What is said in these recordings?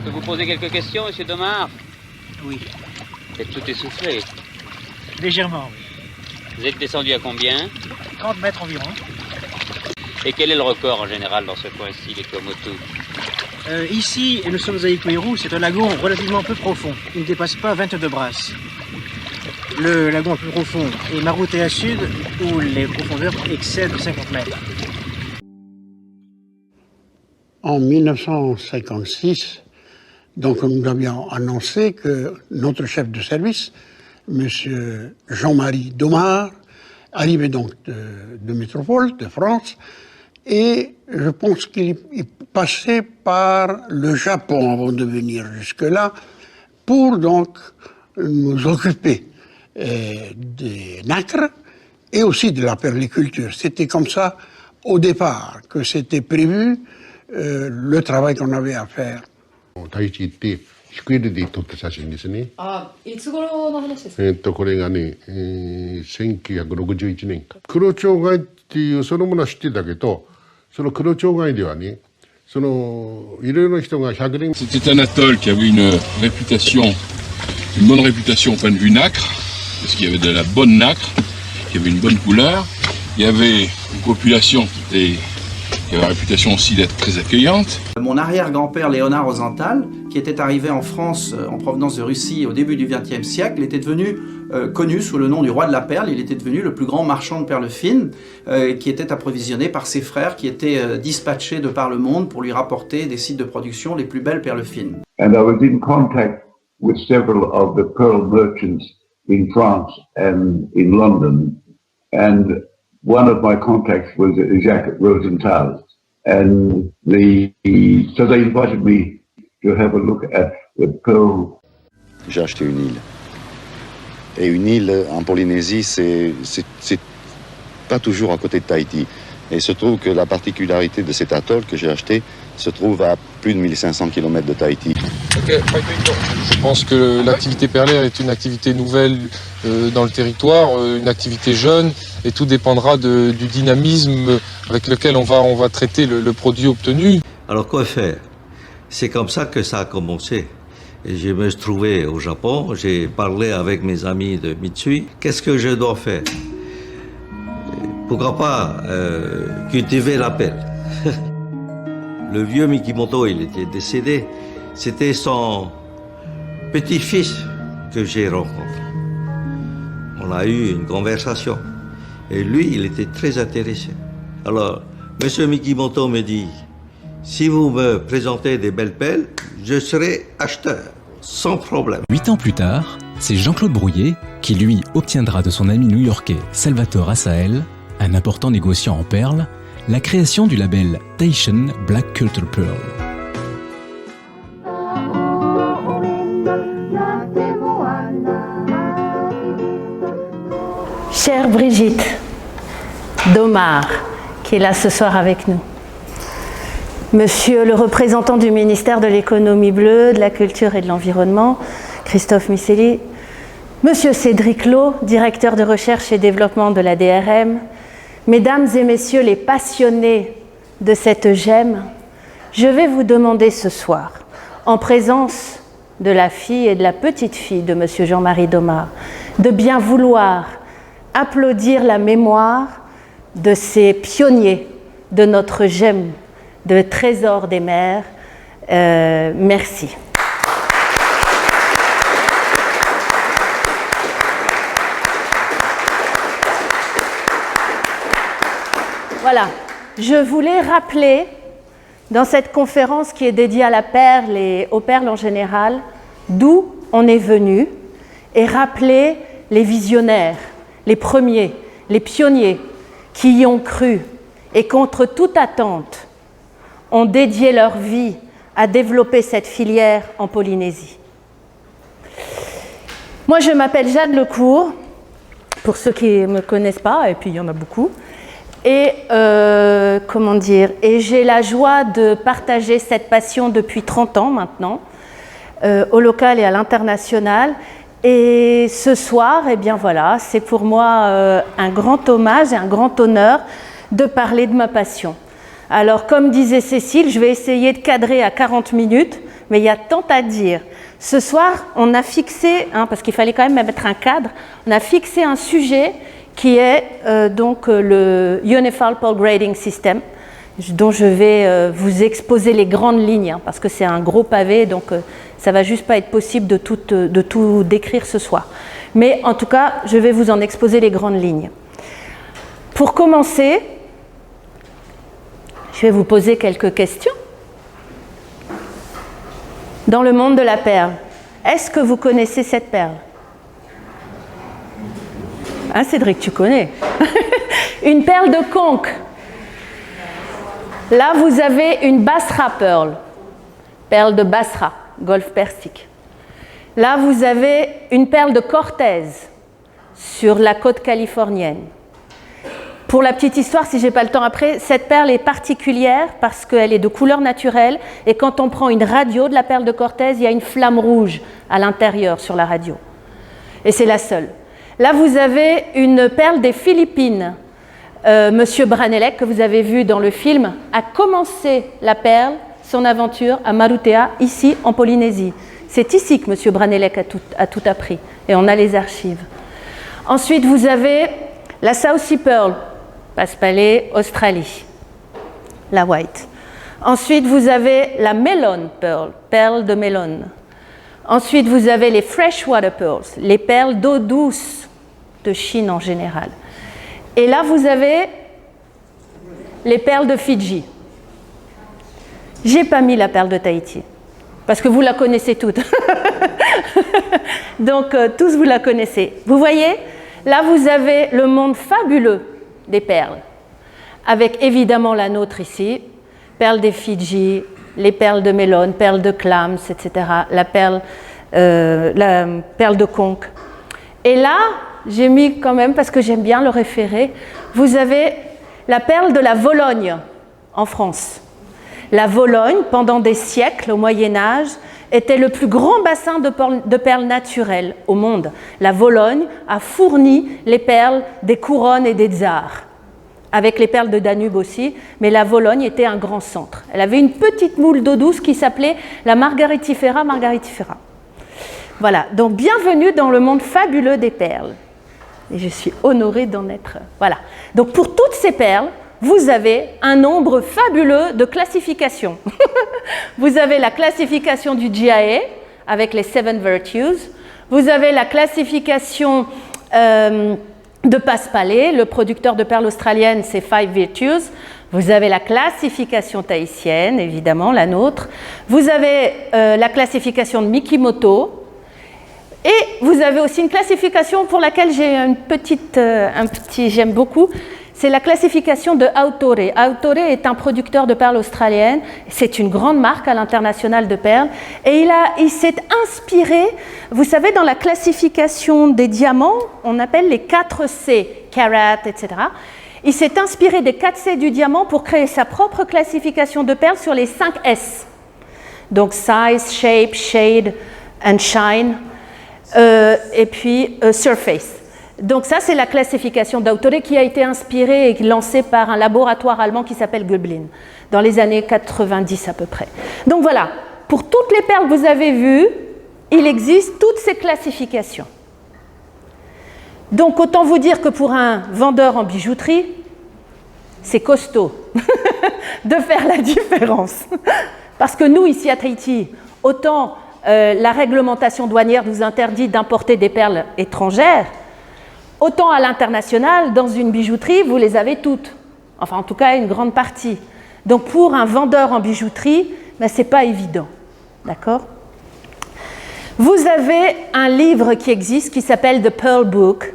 Je peux vous poser quelques questions, monsieur Domard? Oui. Vous êtes tout essoufflé. Légèrement, oui. Vous êtes descendu à combien? 30 mètres environ. Et quel est le record en général dans ce coin-ci, les Tuamotu? Ici, nous sommes à Hikueru, c'est un lagon relativement peu profond. Il ne dépasse pas 22 brasses. Le lagon le plus profond est Marutea Sud, où les profondeurs excèdent 50 mètres. En 1956, donc nous avions annoncé que notre chef de service, M. Jean-Marie Domard, arrivait donc de métropole, de France, et je pense qu'il passait par le Japon avant de venir jusque-là, pour donc nous occuper des nacres et aussi de la perliculture. C'était comme ça au départ que c'était prévu le travail qu'on avait à faire. シクエルで撮った写真ですね。いつ頃の話ですか？これがね、1961年か。黒蝶貝っていうそのものは知ってたけど、その黒蝶貝ではね、いろいろな人が100年。C'était un atoll qui avait une réputation, une bonne réputation au point de vue nacre, parce qu'il y avait de la bonne nacre, qui avait une bonne couleur. Il y avait une population qui avait la réputation aussi d'être très accueillante. Mon arrière-grand-père Léonard Rosenthal, qui était arrivé en France en provenance de Russie au début du XXe siècle, était devenu connu sous le nom du roi de la perle. Il était devenu le plus grand marchand de perles fines, qui était approvisionné par ses frères qui étaient dispatchés de par le monde pour lui rapporter des sites de production les plus belles perles fines. And I was in contact with several of the pearl merchants in France and in London, and one of my contacts was Jacques Rosenthal, and so they invited me to have a look at the pearl. J'ai acheté une île. Et une île en Polynésie, c'est pas toujours à côté de Tahiti. Et il se trouve que la particularité de cet atoll que j'ai acheté se trouve à plus de 1500 km de Tahiti. Je pense que l'activité perlière est une activité nouvelle dans le territoire, une activité jeune, et tout dépendra du dynamisme avec lequel on va traiter le produit obtenu. Alors quoi faire? C'est comme ça que ça a commencé. Et je me suis trouvé au Japon, j'ai parlé avec mes amis de Mitsui. Qu'est-ce que je dois faire? Pourquoi pas cultiver la perle? Le vieux Mikimoto, il était décédé. C'était son petit-fils que j'ai rencontré. On a eu une conversation. Et lui, il était très intéressé. Alors, Monsieur Mikimoto me dit, si vous me présentez des belles perles, je serai acheteur, sans problème. 8 ans plus tard, c'est Jean-Claude Brouillet qui, lui, obtiendra de son ami new-yorkais Salvatore Asael, un important négociant en perles, la création du label Tahitian Black Culture Pearl. Chère Brigitte Domard, qui est là ce soir avec nous, Monsieur le représentant du ministère de l'économie bleue, de la culture et de l'environnement, Christophe Miceli, Monsieur Cédric Lowe, directeur de recherche et développement de la DRM, Mesdames et Messieurs les passionnés de cette gemme, je vais vous demander ce soir, en présence de la fille et de la petite-fille de Monsieur Jean-Marie Domard, de bien vouloir applaudir la mémoire de ces pionniers de notre gemme de trésor des mers. Merci. Voilà, je voulais rappeler dans cette conférence qui est dédiée à la perle et aux perles en général, d'où on est venu, et rappeler les visionnaires, les premiers, les pionniers qui y ont cru et contre toute attente ont dédié leur vie à développer cette filière en Polynésie. Moi, je m'appelle Jeanne Lecourt, pour ceux qui ne me connaissent pas, et puis il y en a beaucoup. Et et j'ai la joie de partager cette passion depuis 30 ans maintenant, au local et à l'international. Et ce soir, eh bien voilà, c'est pour moi un grand hommage et un grand honneur de parler de ma passion. Alors, comme disait Cécile, je vais essayer de cadrer à 40 minutes, mais il y a tant à dire. Ce soir, on a fixé, parce qu'il fallait quand même mettre un cadre, on a fixé un sujet qui est donc le Unified Pearl Grading System, dont je vais vous exposer les grandes lignes, parce que c'est un gros pavé, donc ça ne va juste pas être possible de tout décrire ce soir. Mais en tout cas, je vais vous en exposer les grandes lignes. Pour commencer, je vais vous poser quelques questions. Dans le monde de la perle, est-ce que vous connaissez cette perle? Hein, Cédric, tu connais. Une perle de conque. Là, vous avez une Basra Pearl, perle de Basra, golfe Persique. Là, vous avez une perle de Cortez sur la côte californienne. Pour la petite histoire, si je n'ai pas le temps après, cette perle est particulière parce qu'elle est de couleur naturelle et quand on prend une radio de la perle de Cortez, il y a une flamme rouge à l'intérieur sur la radio. Et c'est la seule. Là, vous avez une perle des Philippines. Monsieur Branelec, que vous avez vu dans le film, a commencé la perle, son aventure à Marutea, ici en Polynésie. C'est ici que Monsieur Branelec a tout appris et on a les archives. Ensuite, vous avez la South Sea Pearl, Paspalais, Australie, la white. Ensuite, vous avez la Melon Pearl, perle de Melon. Ensuite, vous avez les Freshwater Pearls, les perles d'eau douce de Chine en général. Et là, vous avez les perles de Fidji. J'ai pas mis la perle de Tahiti, parce que vous la connaissez toutes. Donc, tous vous la connaissez. Vous voyez, là, vous avez le monde fabuleux des perles, avec évidemment la nôtre ici, perles des Fidji, les perles de Melon, perles de Clams, etc., la perle de conque. Et là, j'ai mis quand même, parce que j'aime bien le référer, vous avez la perle de la Vologne en France. La Vologne, pendant des siècles, au Moyen-Âge, était le plus grand bassin de perles naturelles au monde. La Vologne a fourni les perles des couronnes et des tsars, avec les perles de Danube aussi, mais la Vologne était un grand centre. Elle avait une petite moule d'eau douce qui s'appelait la Margaritifera margaritifera. Voilà, donc bienvenue dans le monde fabuleux des perles. Et je suis honorée d'en être. Voilà. Donc pour toutes ces perles, vous avez un nombre fabuleux de classifications. Vous avez la classification du GIA avec les 7 Virtues. Vous avez la classification de Paspalais, le producteur de perles australiennes, c'est 5 Virtues. Vous avez la classification tahitienne, évidemment, la nôtre. Vous avez la classification de Mikimoto. Et vous avez aussi une classification pour laquelle j'ai j'aime beaucoup. C'est la classification de Autore. Autore est un producteur de perles australiennes. C'est une grande marque à l'international de perles. Et il s'est inspiré, vous savez, dans la classification des diamants, on appelle les 4C, carat, etc. Il s'est inspiré des 4C du diamant pour créer sa propre classification de perles sur les 5 S. Donc size, shape, shade and shine. Et puis surface. Donc ça, c'est la classification d'Autore qui a été inspirée et lancée par un laboratoire allemand qui s'appelle Göblin, dans les années 90 à peu près. Donc voilà, pour toutes les perles que vous avez vues, il existe toutes ces classifications. Donc autant vous dire que pour un vendeur en bijouterie, c'est costaud de faire la différence. Parce que nous, ici à Tahiti, autant la réglementation douanière nous interdit d'importer des perles étrangères, autant à l'international, dans une bijouterie, vous les avez toutes. Enfin, en tout cas, une grande partie. Donc, pour un vendeur en bijouterie, ben, ce n'est pas évident. D'accord ? Vous avez un livre qui existe, qui s'appelle The Pearl Book,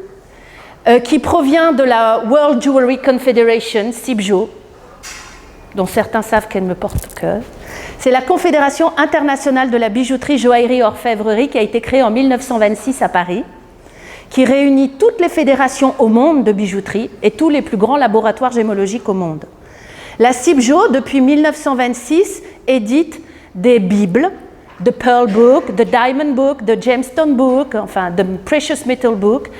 qui provient de la World Jewelry Confederation, CIBJO, dont certains savent qu'elle me porte au cœur. C'est la Confédération internationale de la bijouterie, joaillerie, orfèvrerie, qui a été créée en 1926 à Paris, qui réunit toutes les fédérations au monde de bijouterie et tous les plus grands laboratoires gémologiques au monde. La CIBJO, depuis 1926, édite des bibles, The Pearl Book, The Diamond Book, The Gemstone Book, enfin The Precious Metal Book,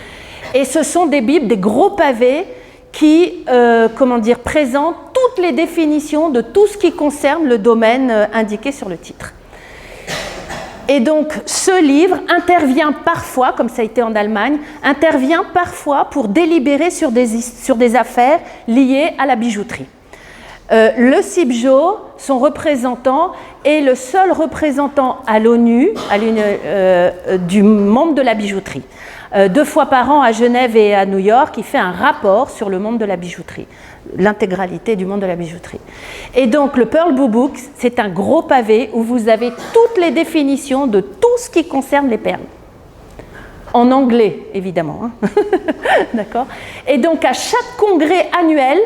et ce sont des bibles, des gros pavés qui présentent toutes les définitions de tout ce qui concerne le domaine indiqué sur le titre. Et donc, ce livre intervient parfois, comme ça a été en Allemagne, intervient parfois pour délibérer sur des affaires liées à la bijouterie. Le CIBJO, son représentant, est le seul représentant à l'ONU du monde de la bijouterie. 2 fois par an à Genève et à New York, il fait un rapport sur le monde de la bijouterie, l'intégralité du monde de la bijouterie. Et donc le Pearl Blue Book, c'est un gros pavé où vous avez toutes les définitions de tout ce qui concerne les perles. En anglais, évidemment. Hein. D'accord ? Et donc à chaque congrès annuel,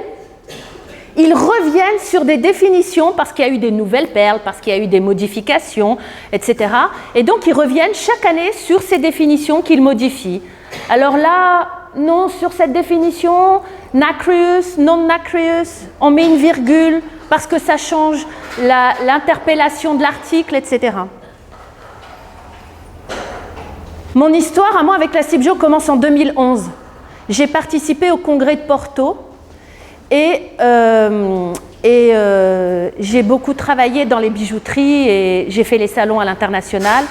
ils reviennent sur des définitions parce qu'il y a eu des nouvelles perles, parce qu'il y a eu des modifications, etc. Et donc, ils reviennent chaque année sur ces définitions qu'ils modifient. Alors là, non, sur cette définition, nacreous, non nacreous, on met une virgule parce que ça change l'interpellation de l'article, etc. Mon histoire, à moi, avec la CIBJO, commence en 2011. J'ai participé au congrès de Porto. Et j'ai beaucoup travaillé dans les bijouteries et j'ai fait les salons à l'international.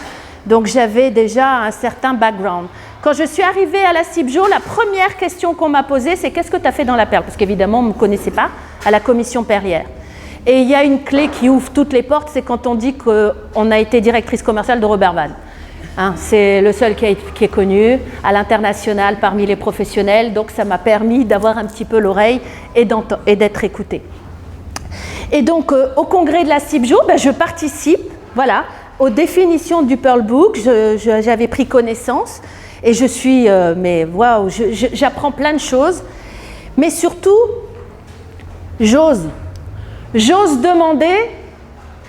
Donc j'avais déjà un certain background. Quand je suis arrivée à la CIBJO, la première question qu'on m'a posée, c'est qu'est-ce que tu as fait dans la perle? Parce qu'évidemment, on ne me connaissait pas à la commission perlière. Et il y a une clé qui ouvre toutes les portes, c'est quand on dit qu'on a été directrice commerciale de Robert Van. Hein, c'est le seul qui est connu à l'international parmi les professionnels, donc ça m'a permis d'avoir un petit peu l'oreille et d'être écoutée. Et donc au congrès de la CIBJO, je participe aux définitions du Pearl Book, j'avais pris connaissance et je suis, mais waouh, j'apprends plein de choses, mais surtout, j'ose demander,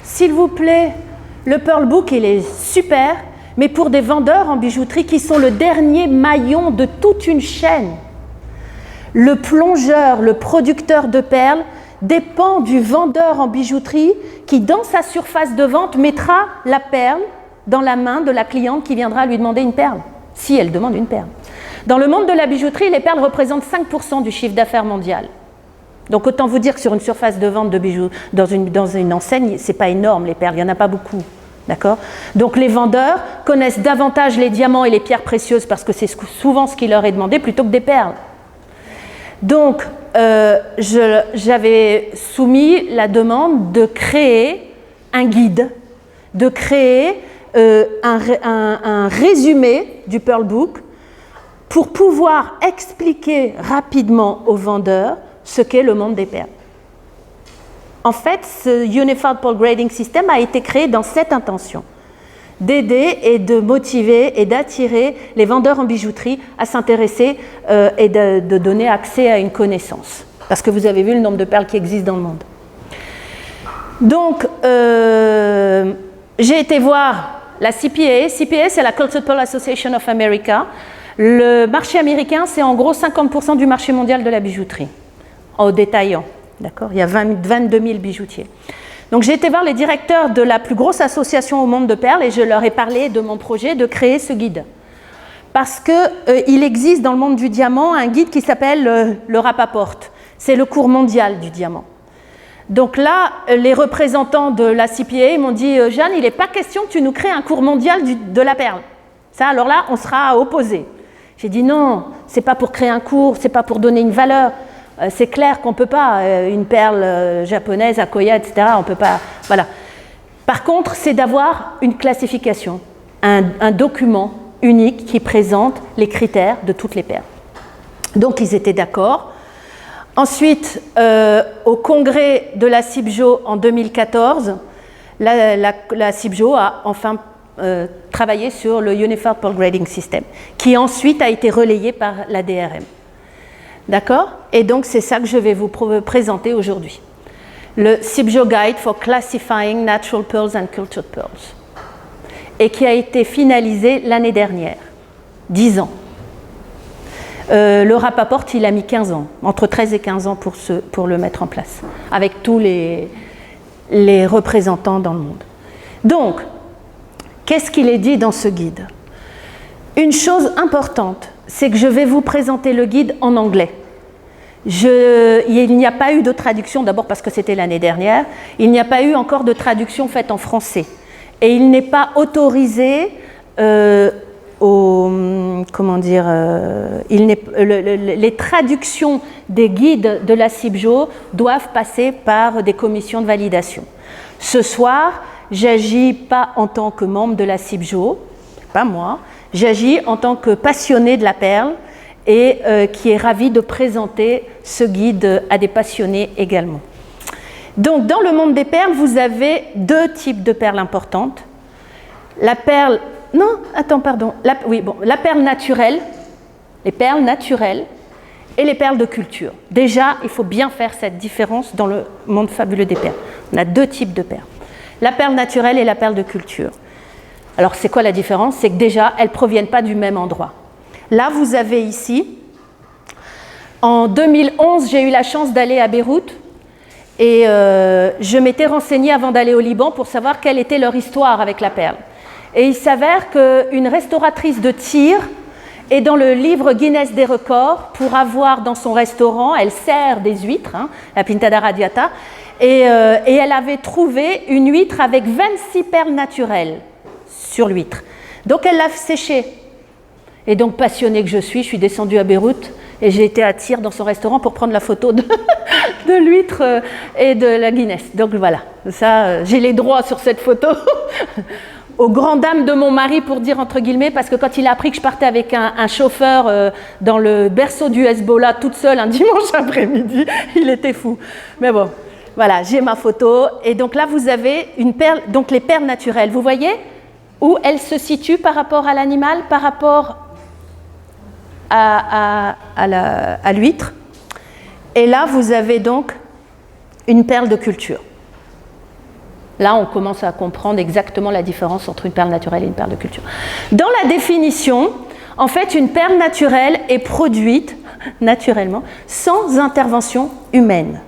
s'il vous plaît, le Pearl Book il est super, mais pour des vendeurs en bijouterie qui sont le dernier maillon de toute une chaîne. Le plongeur, le producteur de perles dépend du vendeur en bijouterie qui, dans sa surface de vente, mettra la perle dans la main de la cliente qui viendra lui demander une perle, si elle demande une perle. Dans le monde de la bijouterie, les perles représentent 5% du chiffre d'affaires mondial. Donc autant vous dire que sur une surface de vente de bijoux, dans une enseigne, c'est pas énorme les perles, il n'y en a pas beaucoup. D'accord ? Donc les vendeurs connaissent davantage les diamants et les pierres précieuses parce que c'est souvent ce qui leur est demandé plutôt que des perles. Donc j'avais soumis la demande de créer un guide, de créer un résumé du Pearl Book pour pouvoir expliquer rapidement aux vendeurs ce qu'est le monde des perles. En fait, ce Unified Pearl Grading System a été créé dans cette intention, d'aider et de motiver et d'attirer les vendeurs en bijouterie à s'intéresser et de donner accès à une connaissance. Parce que vous avez vu le nombre de perles qui existent dans le monde. Donc, j'ai été voir la CPA. CPA, c'est la Cultured Pearl Association of America. Le marché américain, c'est en gros 50% du marché mondial de la bijouterie, au détaillant. D'accord ? Il y a 22 000 bijoutiers. Donc j'ai été voir les directeurs de la plus grosse association au monde de perles et je leur ai parlé de mon projet de créer ce guide. Parce qu'il existe dans le monde du diamant un guide qui s'appelle le Rappaport. C'est le cours mondial du diamant. Donc là, les représentants de la CPA m'ont dit « Jeanne, il n'est pas question que tu nous crées un cours mondial de la perle. » Ça, alors là, on sera opposés. J'ai dit « Non, ce n'est pas pour créer un cours, ce n'est pas pour donner une valeur. » C'est clair qu'on ne peut pas, une perle japonaise, Akoya, etc., on ne peut pas, voilà. Par contre, c'est d'avoir une classification, un document unique qui présente les critères de toutes les perles. Donc, ils étaient d'accord. Ensuite, au congrès de la CIBJO en 2014, la CIBJO a enfin travaillé sur le Unified Pearl Grading System, qui ensuite a été relayé par la DRM. D'accord ? Et donc, c'est ça que je vais vous présenter aujourd'hui. Le CIBJO Guide for Classifying Natural Pearls and Cultured Pearls. Et qui a été finalisé l'année dernière, 10 ans. Le Rappaport, il a mis 15 ans, entre 13 et 15 ans pour le mettre en place, avec tous les représentants dans le monde. Donc, qu'est-ce qu'il est dit dans ce guide ? Une chose importante, c'est que je vais vous présenter le guide en anglais. Il n'y a pas eu de traduction, d'abord parce que c'était l'année dernière, il n'y a pas eu encore de traduction faite en français. et il n'est pas autorisé comment dire, les traductions des guides de la CIBJO doivent passer par des commissions de validation. Ce soir, j'agis pas en tant que membre de la CIBJO, pas moi, j'agis en tant que passionné de la perle et qui est ravi de présenter ce guide à des passionnés également. Donc, dans le monde des perles, vous avez deux types de perles importantes. La perle... Non, attends, pardon. La perle naturelle, les perles naturelles et les perles de culture. Déjà, il faut bien faire cette différence dans le monde fabuleux des perles. On a deux types de perles. La perle naturelle et la perle de culture. Alors, c'est quoi la différence? C'est que déjà, elles ne proviennent pas du même endroit. Là, vous avez ici, en 2011, j'ai eu la chance d'aller à Beyrouth et je m'étais renseignée avant d'aller au Liban pour savoir quelle était leur histoire avec la perle. Et il s'avère qu'une restauratrice de Tyr est dans le livre Guinness des records pour avoir dans son restaurant, elle sert des huîtres, hein, la Pintada radiata, et elle avait trouvé une huître avec 26 perles naturelles sur l'huître. Donc elle l'a séchée. Et donc passionnée que je suis descendue à Beyrouth et j'ai été à Tyr dans son restaurant pour prendre la photo de l'huître et de la Guinness. Donc voilà, ça, j'ai les droits sur cette photo. Aux grandes dames de mon mari, pour dire entre guillemets, parce que quand il a appris que je partais avec un chauffeur dans le berceau du Hezbollah toute seule un dimanche après-midi, il était fou. Mais bon, voilà, j'ai ma photo. Et donc là, vous avez une perle, donc les perles naturelles. Vous voyez où elles se situent par rapport à l'animal, par rapport à l'huître. Et là, vous avez donc une perle de culture. Là, on commence à comprendre exactement la différence entre une perle naturelle et une perle de culture. Dans la définition, en fait, une perle naturelle est produite naturellement sans intervention humaine.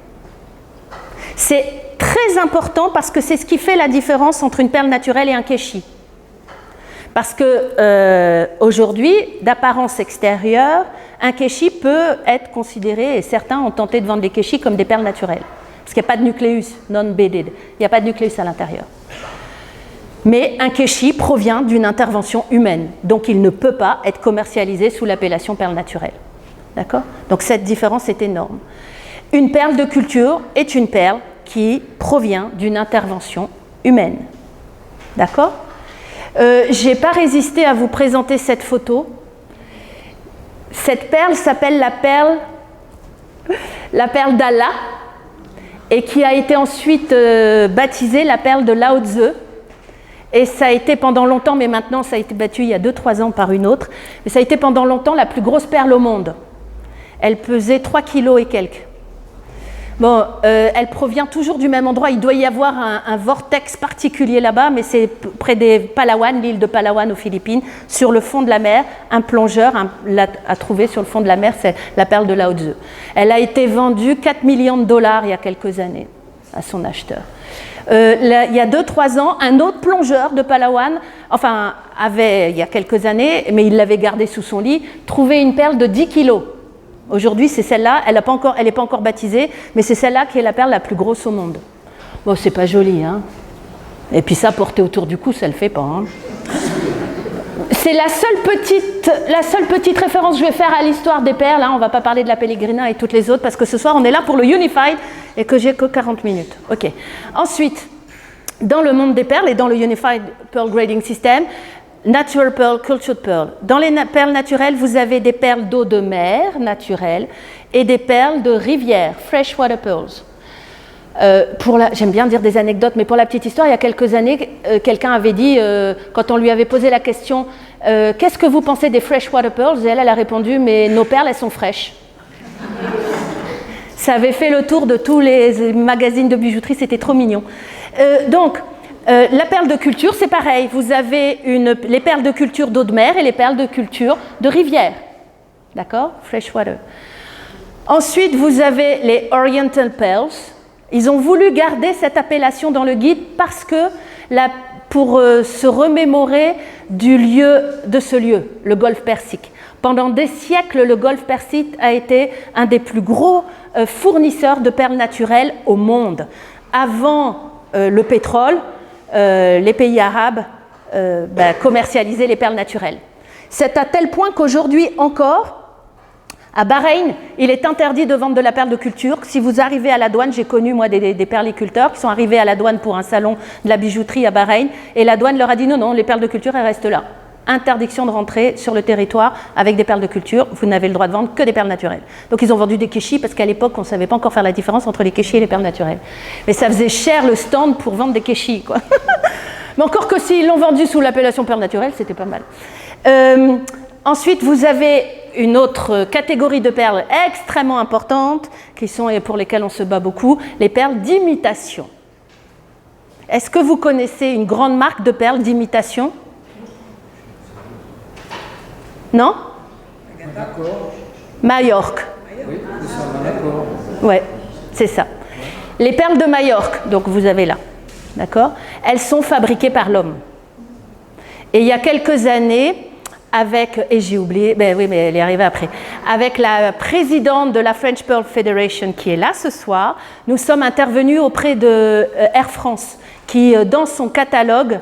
C'est très important parce que c'est ce qui fait la différence entre une perle naturelle et un kéchi. Parce que aujourd'hui, d'apparence extérieure, un kéchi peut être considéré, et certains ont tenté de vendre des kéchis comme des perles naturelles. Parce qu'il n'y a pas de nucléus non-bedded, il n'y a pas de nucléus à l'intérieur. Mais un kéchi provient d'une intervention humaine, donc il ne peut pas être commercialisé sous l'appellation perle naturelle. D'accord ? Donc cette différence est énorme. Une perle de culture est une perle qui provient d'une intervention humaine. D'accord ? Je n'ai pas résisté à vous présenter cette photo. Cette perle s'appelle la perle d'Allah, et qui a été ensuite baptisée la perle de Lao Tzu. Et ça a été pendant longtemps, mais maintenant ça a été battu il y a 2-3 ans par une autre, mais ça a été pendant longtemps la plus grosse perle au monde. Elle pesait 3 kilos et quelques. Bon, elle provient toujours du même endroit, il doit y avoir un vortex particulier là-bas, mais c'est près des Palawan, l'île de Palawan aux Philippines, sur le fond de la mer, un plongeur l'a trouvé sur le fond de la mer, c'est la perle de Lao Tzu. Elle a été vendue 4 millions de dollars il y a quelques années à son acheteur. Il y a 2-3 ans, un autre plongeur de Palawan, avait, il y a quelques années, mais il l'avait gardée sous son lit, trouvé une perle de 10 kilos. Aujourd'hui, c'est celle-là, elle n'est pas encore baptisée, mais c'est celle-là qui est la perle la plus grosse au monde. Bon, c'est pas joli, hein. Et puis ça, porter autour du cou, ça le fait pas, hein. C'est la seule petite référence que je vais faire à l'histoire des perles, hein. On ne va pas parler de la Pellegrina et toutes les autres, parce que ce soir, on est là pour le Unified, et que j'ai que 40 minutes. Ok. Ensuite, dans le monde des perles et dans le Unified Pearl Grading System, Natural Pearl, Cultured Pearl. Dans les perles naturelles, vous avez des perles d'eau de mer naturelles et des perles de rivière, freshwater pearls. J'aime bien dire des anecdotes, mais pour la petite histoire, il y a quelques années, quelqu'un avait dit, quand on lui avait posé la question « Qu'est-ce que vous pensez des freshwater pearls ?» Et elle a répondu « Mais nos perles, elles sont fraîches. » Ça avait fait le tour de tous les magazines de bijouterie, c'était trop mignon. La perle de culture, c'est pareil. Vous avez les perles de culture d'eau de mer et les perles de culture de rivière. D'accord ? Freshwater. Ensuite, vous avez les Oriental Pearls. Ils ont voulu garder cette appellation dans le guide parce que, pour se remémorer de ce lieu, le golfe Persique. Pendant des siècles, le golfe Persique a été un des plus gros fournisseurs de perles naturelles au monde. Avant le pétrole, les pays arabes commercialiser les perles naturelles. C'est à tel point qu'aujourd'hui encore, à Bahreïn, il est interdit de vendre de la perle de culture. Si vous arrivez à la douane, j'ai connu moi des perliculteurs qui sont arrivés à la douane pour un salon de la bijouterie à Bahreïn, et la douane leur a dit non, les perles de culture, elles restent là. Interdiction de rentrer sur le territoire avec des perles de culture, vous n'avez le droit de vendre que des perles naturelles. Donc ils ont vendu des kéchis parce qu'à l'époque, on ne savait pas encore faire la différence entre les kéchis et les perles naturelles. Mais ça faisait cher le stand pour vendre des kéchis, quoi. Mais encore que s'ils l'ont vendu sous l'appellation perles naturelles, c'était pas mal. Ensuite, vous avez une autre catégorie de perles extrêmement importante, qui sont, et pour lesquelles on se bat beaucoup, les perles d'imitation. Est-ce que vous connaissez une grande marque de perles d'imitation? Non? Majorque. Ouais, c'est ça. Les perles de Majorque, donc vous avez là, d'accord? Elles sont fabriquées par l'homme. Et il y a quelques années, et j'ai oublié, oui, mais elle est arrivée après, avec la présidente de la French Pearl Federation qui est là ce soir, nous sommes intervenus auprès de Air France, qui dans son catalogue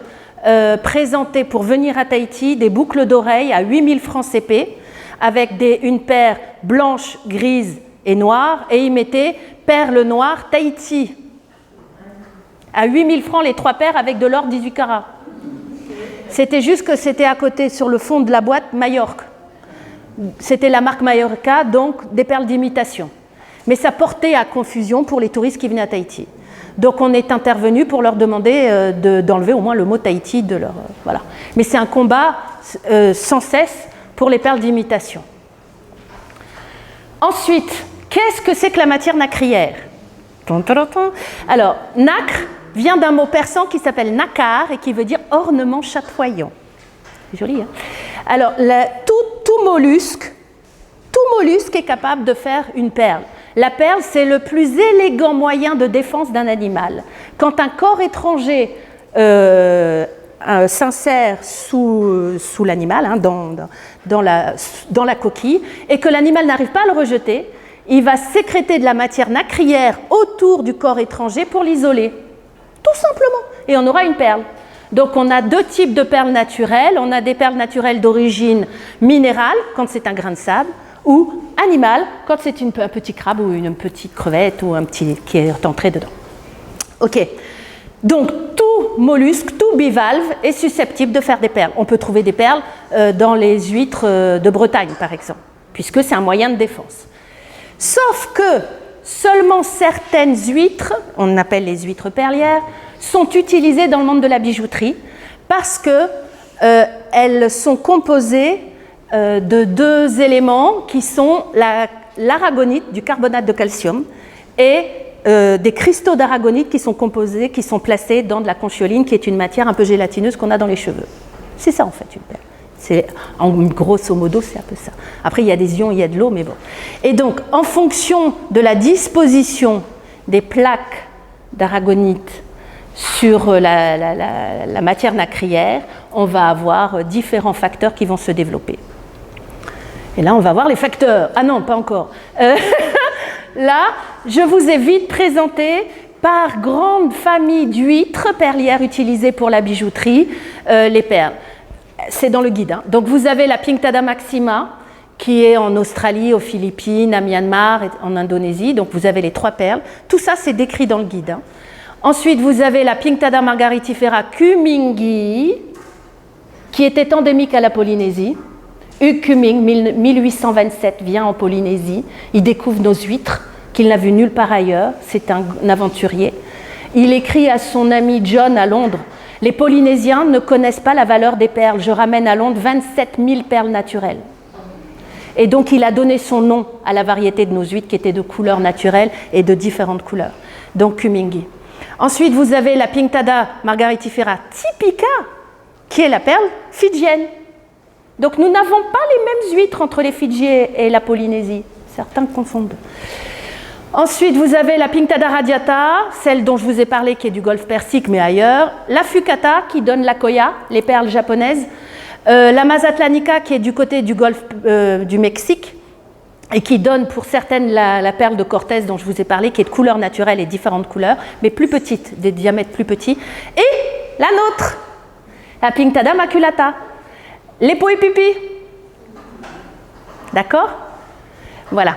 présentait pour venir à Tahiti des boucles d'oreilles à 8000 francs CP, avec une paire blanche, grise et noire, et il mettait perles noires Tahiti. À 8000 francs les 3 paires avec de l'or 18 carats. C'était juste que c'était à côté, sur le fond de la boîte, Majorque. C'était la marque Majorca, donc des perles d'imitation. Mais ça portait à confusion pour les touristes qui venaient à Tahiti. Donc on est intervenu pour leur demander d'enlever au moins le mot Tahiti de leur... voilà. Mais c'est un combat sans cesse pour les perles d'imitation. Ensuite, qu'est-ce que c'est que la matière nacrière? Alors, nacre vient d'un mot persan qui s'appelle nakar et qui veut dire ornement chatoyant. C'est joli, hein? Alors, tout mollusque est capable de faire une perle. La perle, c'est le plus élégant moyen de défense d'un animal. Quand un corps étranger s'insère sous l'animal, hein, dans la coquille, et que l'animal n'arrive pas à le rejeter, il va sécréter de la matière nacrière autour du corps étranger pour l'isoler. Tout simplement. Et on aura une perle. Donc on a 2 types de perles naturelles. On a des perles naturelles d'origine minérale, quand c'est un grain de sable, ou animale, quand c'est un petit crabe ou une petite crevette ou un petit qui est entré dedans. Ok. Donc tout mollusque, tout bivalve est susceptible de faire des perles. On peut trouver des perles dans les huîtres de Bretagne, par exemple, puisque c'est un moyen de défense. Sauf que seulement certaines huîtres, on appelle les huîtres perlières, sont utilisées dans le monde de la bijouterie parce qu'elles sont composées de 2 éléments qui sont l'aragonite, du carbonate de calcium, et des cristaux d'aragonite qui sont placés dans de la conchioline, qui est une matière un peu gélatineuse qu'on a dans les cheveux. C'est ça en fait une perle. Grosso modo, c'est un peu ça. Après, il y a des ions, il y a de l'eau, mais bon. Et donc, en fonction de la disposition des plaques d'aragonite sur la matière nacrière, on va avoir différents facteurs qui vont se développer. Et là, on va voir les facteurs. Ah non, pas encore. Là, je vous ai vite présenté par grande famille d'huîtres perlières utilisées pour la bijouterie, les perles. C'est dans le guide. Hein. Donc vous avez la Pinctada maxima, qui est en Australie, aux Philippines, à Myanmar, et en Indonésie. Donc vous avez les 3 perles. Tout ça, c'est décrit dans le guide. Hein. Ensuite, vous avez la Pinctada margaritifera Kumingi, qui était endémique à la Polynésie. Hugh Cumming, 1827, vient en Polynésie. Il découvre nos huîtres, qu'il n'a vues nulle part ailleurs. C'est un aventurier. Il écrit à son ami John à Londres: les Polynésiens ne connaissent pas la valeur des perles. Je ramène à Londres 27 000 perles naturelles. Et donc, il a donné son nom à la variété de nos huîtres qui étaient de couleurs naturelles et de différentes couleurs. Donc, Kumingi. Ensuite, vous avez la Pinctada margaritifera typica, qui est la perle fidjienne. Donc, nous n'avons pas les mêmes huîtres entre les Fidji et la Polynésie. Certains confondent. Ensuite, vous avez la Pinctada radiata, celle dont je vous ai parlé, qui est du golfe Persique, mais ailleurs. La Fucata, qui donne la koya, les perles japonaises. La Mazatlanica, qui est du côté du golfe du Mexique, et qui donne pour certaines la perle de Cortés, dont je vous ai parlé, qui est de couleur naturelle et différentes couleurs, mais plus petite, des diamètres plus petits. Et La nôtre, la Pinctada maculata. Les Poipipi. D'accord? Voilà.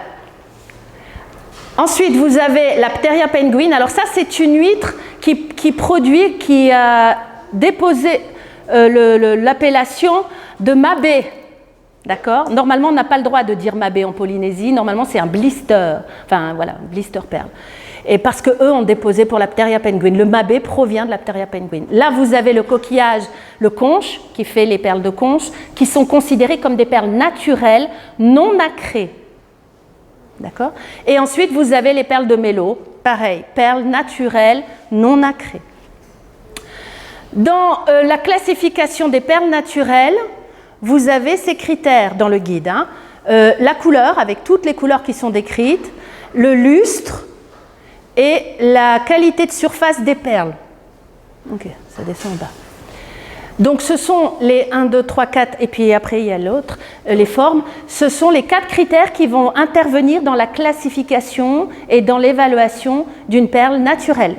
Ensuite, vous avez la Pteria penguin. Alors ça, c'est une huître qui a déposé l'appellation de mabé. D'accord? Normalement, on n'a pas le droit de dire mabé en Polynésie. Normalement, c'est un blister. Enfin, voilà, un blister perle. Et parce qu'eux ont déposé pour la Pteria penguin. Le mabé provient de la Pteria penguin. Là, vous avez le coquillage, le conche, qui fait les perles de conche, qui sont considérées comme des perles naturelles, non nacrées. D'accord? Et ensuite, vous avez les perles de mélo. Pareil, perles naturelles, non nacrées. Dans la classification des perles naturelles, vous avez ces critères dans le guide. La couleur, avec toutes les couleurs qui sont décrites, le lustre et la qualité de surface des perles. Ok, ça descend en bas. Donc ce sont les 1, 2, 3, 4, et puis après il y a l'autre, les formes. Ce sont les 4 critères qui vont intervenir dans la classification et dans l'évaluation d'une perle naturelle.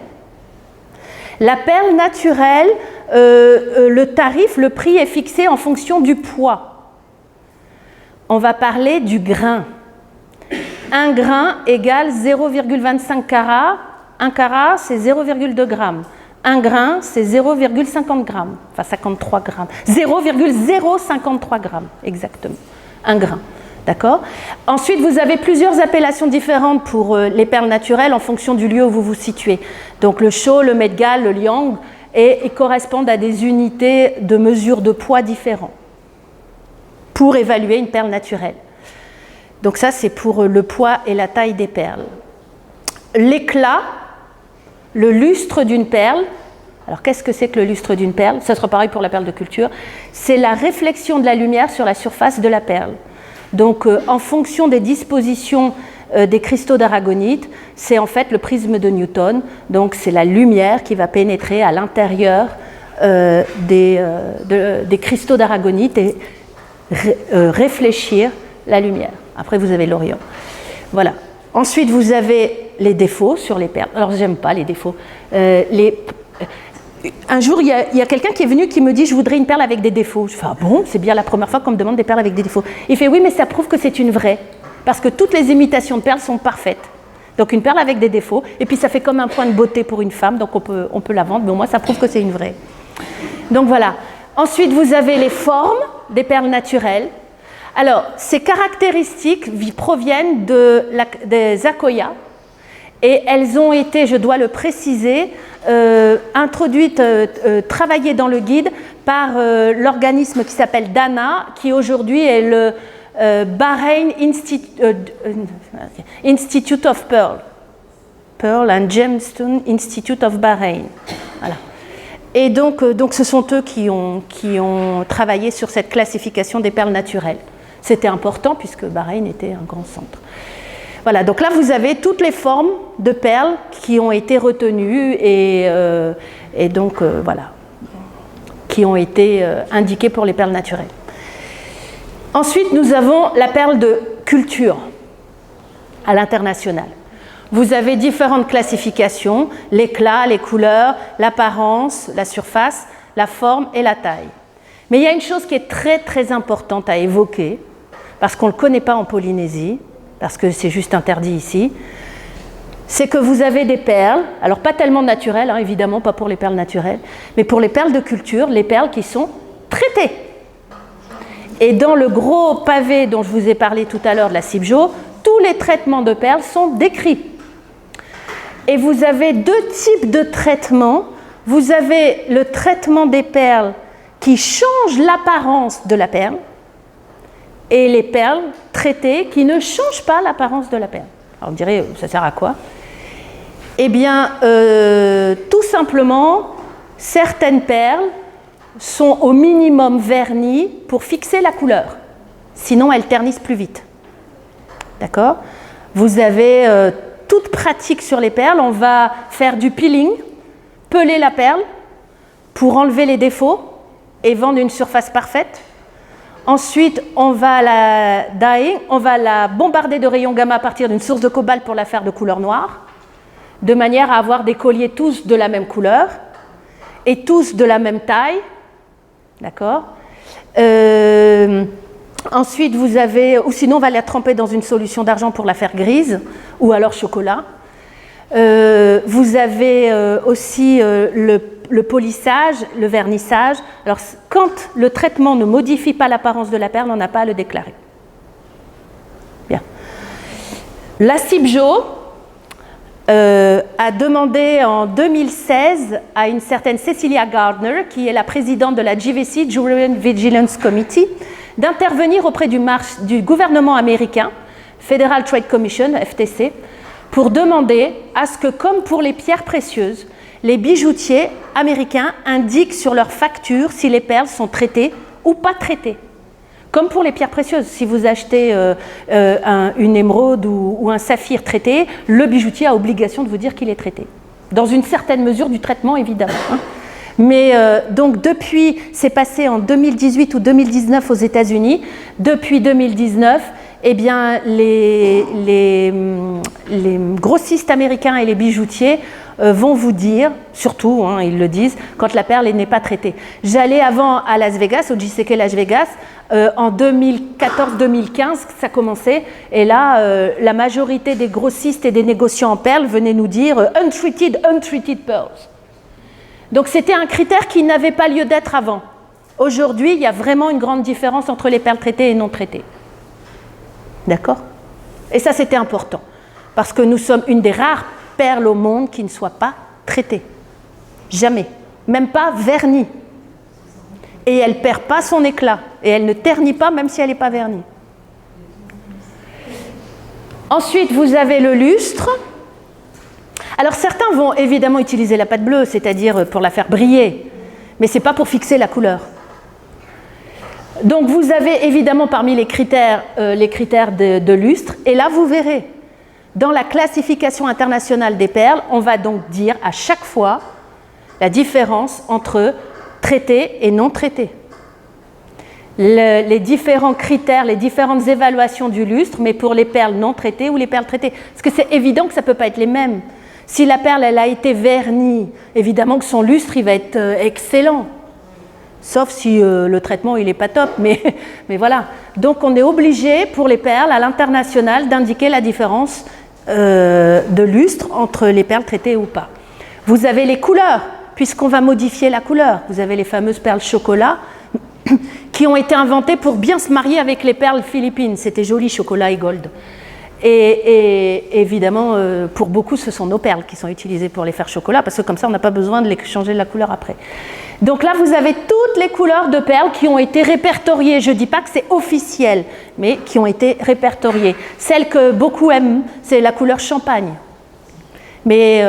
La perle naturelle, le tarif, le prix est fixé en fonction du poids. On va parler du grain. Un grain égale 0,25 carats. Un carat, c'est 0,2 grammes. Un grain, c'est 0,50 grammes. Enfin, 53 grammes. 0,053 grammes, exactement. Un grain. D'accord? Ensuite, vous avez plusieurs appellations différentes pour les perles naturelles en fonction du lieu où vous vous situez. Donc le Chau, le Medgal, le Liang, et ils correspondent à des unités de mesure de poids différents pour évaluer une perle naturelle. Donc ça, c'est pour le poids et la taille des perles. L'éclat, le lustre d'une perle. Alors qu'est-ce que c'est que le lustre d'une perle? Ça sera pareil pour la perle de culture. C'est la réflexion de la lumière sur la surface de la perle. Donc en fonction des dispositions des cristaux d'aragonite, c'est en fait le prisme de Newton. Donc c'est la lumière qui va pénétrer à l'intérieur des cristaux d'aragonite et réfléchir la lumière. Après vous avez l'Orient. Voilà. Ensuite vous avez les défauts sur les perles. Alors j'aime pas les défauts. Un jour, il y a quelqu'un qui est venu qui me dit « Je voudrais une perle avec des défauts ». Je fais « Ah bon, c'est bien la première fois qu'on me demande des perles avec des défauts ». Il fait « Oui, mais ça prouve que c'est une vraie, parce que toutes les imitations de perles sont parfaites. Donc une perle avec des défauts, et puis ça fait comme un point de beauté pour une femme, donc on peut la vendre, mais au moins ça prouve que c'est une vraie. » Donc voilà. Ensuite, vous avez les formes des perles naturelles. Alors, ces caractéristiques proviennent des Akoya, et elles ont été, je dois le préciser, introduites, travaillées dans le guide par l'organisme qui s'appelle DANA, qui aujourd'hui est le Bahrain Institute of Pearl and Gemstone Institute of Bahrain. Voilà. Et donc ce sont eux qui ont travaillé sur cette classification des perles naturelles. C'était important puisque Bahreïn était un grand centre. Voilà, donc là vous avez toutes les formes de perles qui ont été retenues et donc voilà, qui ont été indiquées pour les perles naturelles. Ensuite, nous avons la perle de culture à l'international. Vous avez différentes classifications, l'éclat, les couleurs, l'apparence, la surface, la forme et la taille. Mais il y a une chose qui est très très importante à évoquer, parce qu'on ne le connaît pas en Polynésie, parce que c'est juste interdit ici, c'est que vous avez des perles, alors pas tellement naturelles, hein, évidemment pas pour les perles naturelles, mais pour les perles de culture, les perles qui sont traitées. Et dans le gros pavé dont je vous ai parlé tout à l'heure de la CIBJO, tous les traitements de perles sont décrits. Et vous avez deux types de traitements. Vous avez le traitement des perles qui change l'apparence de la perle et les perles traitées qui ne changent pas l'apparence de la perle. Alors on dirait, ça sert à quoi? Eh bien, tout simplement, certaines perles sont au minimum vernies pour fixer la couleur. Sinon, elles ternissent plus vite. D'accord? Vous avez toute pratique sur les perles. On va faire du peeling, peler la perle pour enlever les défauts et vendre une surface parfaite. Ensuite, on va la dyeing, on va la bombarder de rayons gamma à partir d'une source de cobalt pour la faire de couleur noire, de manière à avoir des colliers tous de la même couleur. et tous de la même taille. D'accord. Ensuite, vous avez, ou sinon on va la tremper dans une solution d'argent pour la faire grise, ou alors chocolat. Vous avez aussi le polissage, le vernissage. Alors, quand le traitement ne modifie pas l'apparence de la perle, on n'a pas à le déclarer. Bien. La CIBJO a demandé en 2016 à une certaine Cecilia Gardner, qui est la présidente de la GVC, Jury Vigilance Committee, d'intervenir auprès du gouvernement américain, Federal Trade Commission, FTC, pour demander à ce que, comme pour les pierres précieuses, les bijoutiers américains indiquent sur leurs factures si les perles sont traitées ou pas traitées. Comme pour les pierres précieuses, si vous achetez une émeraude ou un saphir traité, le bijoutier a obligation de vous dire qu'il est traité. Dans une certaine mesure du traitement, évidemment. Hein. Mais donc depuis, c'est passé en 2018 ou 2019 aux États-Unis. Depuis 2019, eh bien, les grossistes américains et les bijoutiers vont vous dire, surtout, hein, ils le disent, quand la perle n'est pas traitée. J'allais avant à Las Vegas, au JCK Las Vegas, en 2014-2015, ça commençait, et là, la majorité des grossistes et des négociants en perles venaient nous dire « untreated pearls ». Donc c'était un critère qui n'avait pas lieu d'être avant. Aujourd'hui, il y a vraiment une grande différence entre les perles traitées et non traitées. D'accord? Et ça, c'était important, parce que nous sommes une des rares perles au monde qui ne soit pas traitée. Jamais. Même pas vernie. Et elle ne perd pas son éclat. Et elle ne ternit pas, même si elle n'est pas vernie. Ensuite, vous avez le lustre. Alors, certains vont évidemment utiliser la pâte bleue, c'est-à-dire pour la faire briller. Mais ce n'est pas pour fixer la couleur. Donc, vous avez évidemment parmi les critères de lustre. Et là, vous verrez, dans la classification internationale des perles, on va donc dire à chaque fois la différence entre traité et non traité. Les différents critères, les différentes évaluations du lustre, mais pour les perles non traitées ou les perles traitées. Parce que c'est évident que ça ne peut pas être les mêmes. Si la perle elle a été vernie, évidemment que son lustre il va être excellent. Sauf si le traitement il n'est pas top, mais voilà. Donc on est obligé pour les perles à l'international d'indiquer la différence de lustre entre les perles traitées ou pas. Vous avez les couleurs, puisqu'on va modifier la couleur. Vous avez les fameuses perles chocolat qui ont été inventées pour bien se marier avec les perles philippines. C'était joli, chocolat et gold. Et évidemment, pour beaucoup, ce sont nos perles qui sont utilisées pour les faire chocolat, parce que comme ça, on n'a pas besoin de les changer la couleur après. Donc là, vous avez toutes les couleurs de perles qui ont été répertoriées. Je ne dis pas que c'est officiel, mais qui ont été répertoriées. Celle que beaucoup aiment, c'est la couleur champagne. Mais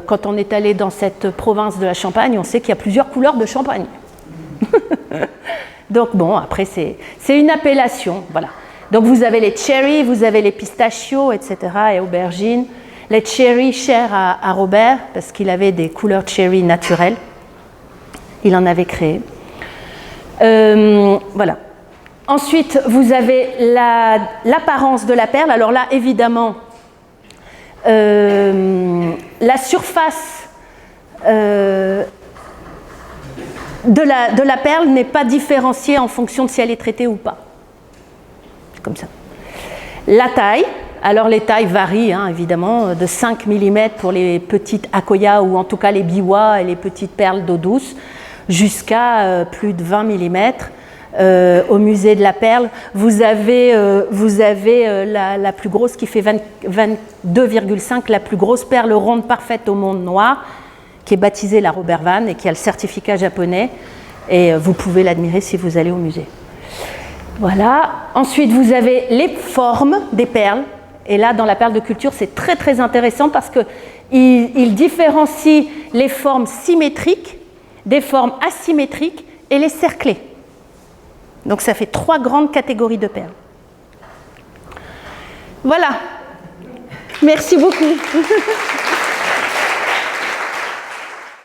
quand on est allé dans cette province de la Champagne, on sait qu'il y a plusieurs couleurs de champagne. Donc bon, après, c'est une appellation, voilà. Donc vous avez les cherry, vous avez les pistachios, etc. et aubergines. Les cherry chers à Robert, parce qu'il avait des couleurs cherry naturelles. Il en avait créé. Voilà. Ensuite, vous avez l'apparence de la perle. Alors là, évidemment, la surface de la perle n'est pas différenciée en fonction de si elle est traitée ou pas. Comme ça. La taille, alors les tailles varient hein, évidemment, de 5 mm pour les petites akoya ou en tout cas les biwa et les petites perles d'eau douce, jusqu'à plus de 20 mm. Au musée de la perle, vous avez la plus grosse qui fait 22,5, la plus grosse perle ronde parfaite au monde noir, qui est baptisée la Robert Van et qui a le certificat japonais. Et vous pouvez l'admirer si vous allez au musée. Voilà. Ensuite, vous avez les formes des perles. Et là, dans la perle de culture, c'est très très intéressant parce qu'il différencie les formes symétriques, des formes asymétriques et les cerclées. Donc ça fait 3 grandes catégories de perles. Voilà. Merci beaucoup.